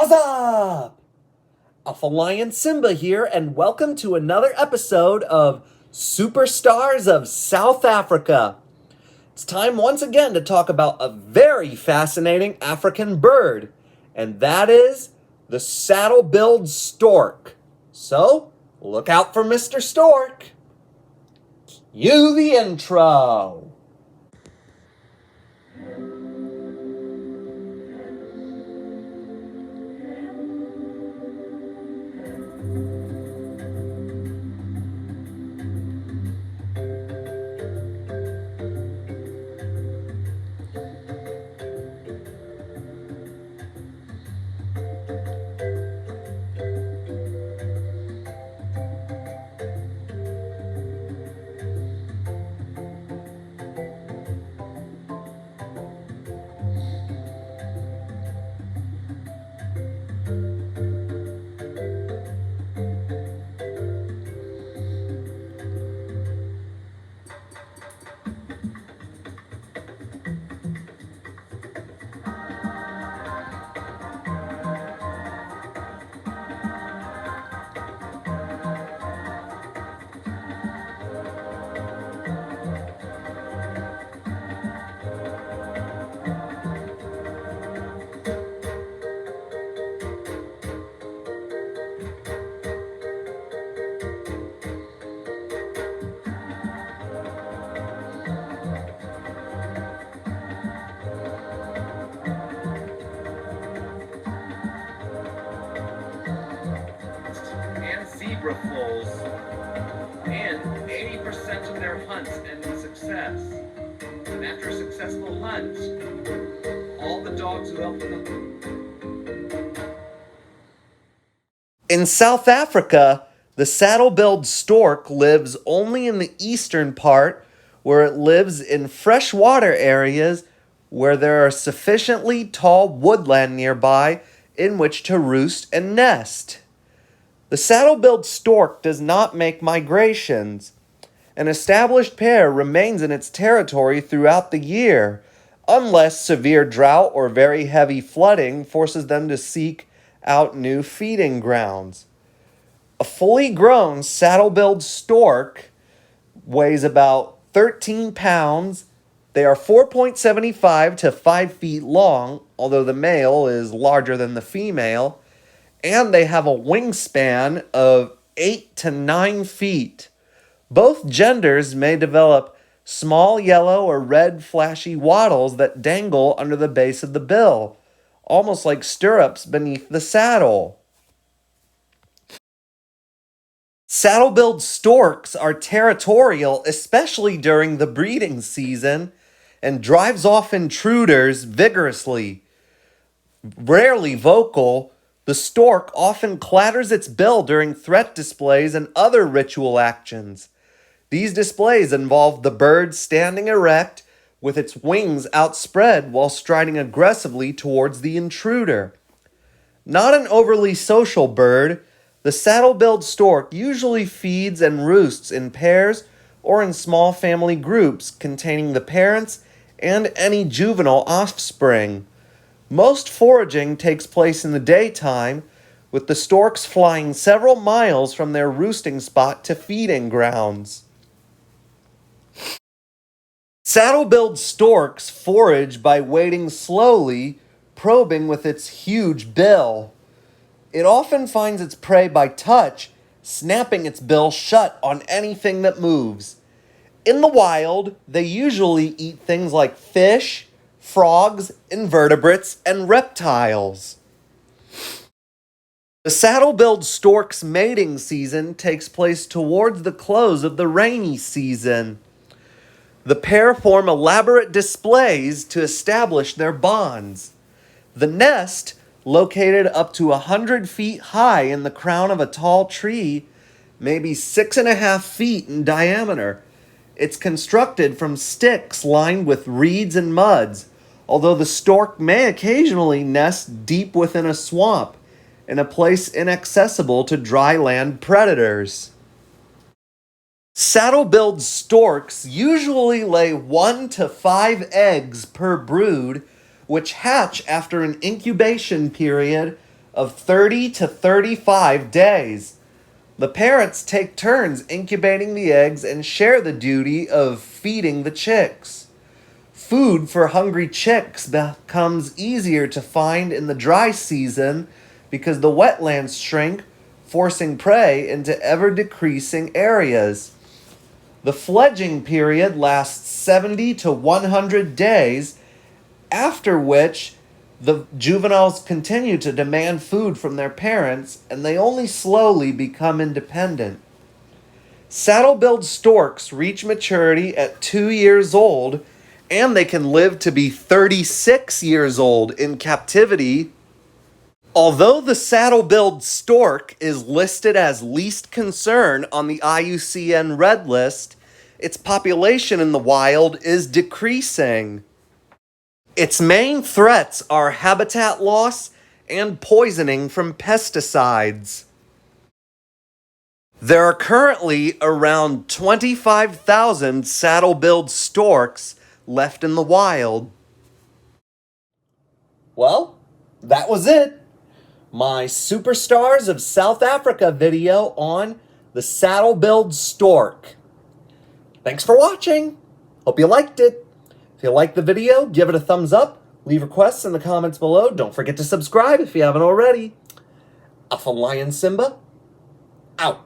What's up? Alpha Lion Simba here, and welcome to another episode of Superstars of South Africa. It's time once again to talk about a very fascinating African bird, and that is the saddle-billed stork. So, look out for Mr. Stork. Cue the intro. And zebra foals, and 80% of their hunts end in success. And after a successful hunt, all the dogs who helped them. In South Africa, the saddle-billed stork lives only in the eastern part, where it lives in freshwater areas where there are sufficiently tall woodland nearby in which to roost and nest. The saddle-billed stork does not make migrations. An established pair remains in its territory throughout the year, unless severe drought or very heavy flooding forces them to seek out new feeding grounds. A fully grown saddle-billed stork weighs about 13 pounds. They are 4.75 to 5 feet long, although the male is larger than the female, and they have a wingspan of 8 to 9 feet. Both genders may develop small yellow or red flashy wattles that dangle under the base of the bill, almost like stirrups beneath the saddle. Saddle-billed storks are territorial, especially during the breeding season, and drives off intruders vigorously. Rarely vocal, the stork often clatters its bill during threat displays and other ritual actions. These displays involve the bird standing erect with its wings outspread while striding aggressively towards the intruder. Not an overly social bird, the saddle-billed stork usually feeds and roosts in pairs or in small family groups containing the parents and any juvenile offspring. Most foraging takes place in the daytime, with the storks flying several miles from their roosting spot to feeding grounds. Saddle-billed storks forage by wading slowly, probing with its huge bill. It often finds its prey by touch, snapping its bill shut on anything that moves. In the wild, they usually eat things like fish, frogs, invertebrates, and reptiles. The saddle-billed stork's mating season takes place towards the close of the rainy season. The pair form elaborate displays to establish their bonds. The nest, located up to 100 feet high in the crown of a tall tree, may be 6.5 feet in diameter. It's constructed from sticks lined with reeds and muds, although the stork may occasionally nest deep within a swamp, in a place inaccessible to dry land predators. Saddle-billed storks usually lay 1 to 5 eggs per brood, which hatch after an incubation period of 30 to 35 days. The parents take turns incubating the eggs and share the duty of feeding the chicks. Food for hungry chicks becomes easier to find in the dry season because the wetlands shrink, forcing prey into ever-decreasing areas. The fledging period lasts 70 to 100 days, after which the juveniles continue to demand food from their parents, and they only slowly become independent. Saddle-billed storks reach maturity at 2 years old, and they can live to be 36 years old in captivity. Although the saddle-billed stork is listed as least concern on the IUCN Red List, its population in the wild is decreasing. Its main threats are habitat loss and poisoning from pesticides. There are currently around 25,000 saddle-billed storks left in the wild. Well, that was it. My Superstars of South Africa video on the saddle-billed stork. Thanks for watching. Hope you liked it. If you liked the video, give it a thumbs up. Leave requests in the comments below. Don't forget to subscribe if you haven't already. Alpha Lion Simba, out.